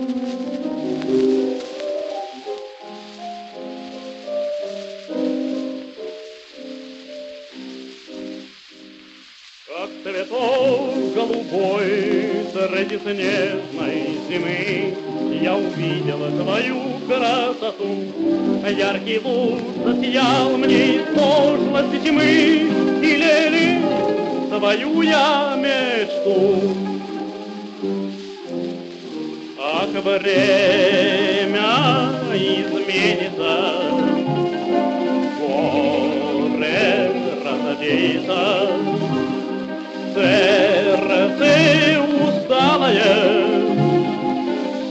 Как цветок голубой среди снежной зимы я увидела твою красоту. Яркий луч засиял мне из пошлости тьмы, и лели свою я мечту. Ах, время изменится, горе разобьется, сердце усталое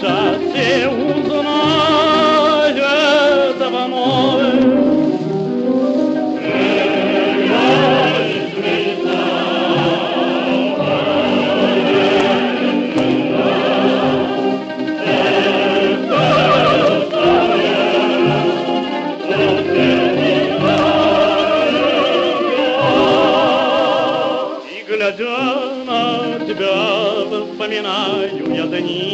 счастье узнает вновь. Глядя на тебя, вспоминаю я дни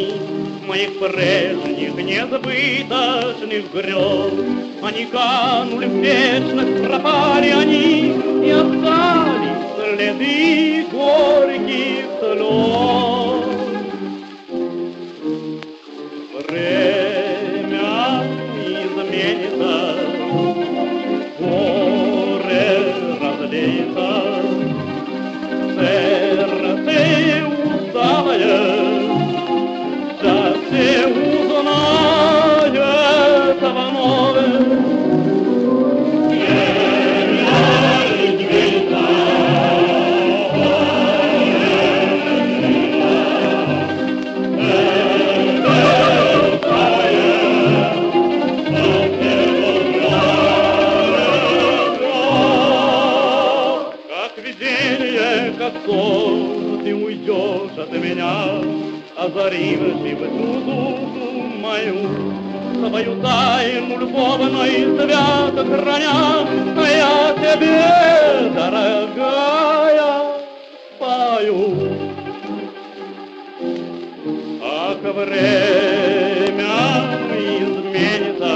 моих прежних незабыточных грез. Они канули в вечность, пропали они, и остались следы горьких слез. Время изменится, горе разлеется, сердце усталое счастье узнает вновь. Как видение, как сон, ты уйдешь от меня, озаривший в эту душу мою. Свою тайну любовно и свято храня, а я тебе, дорогая, пою. Ах, время изменится,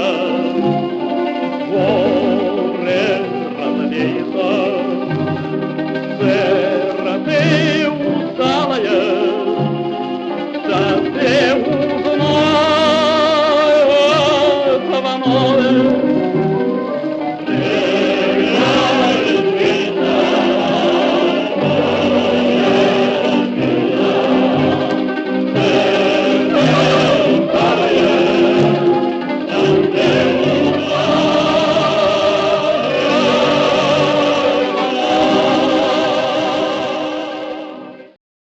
горе развеется, сердце усталое, счастье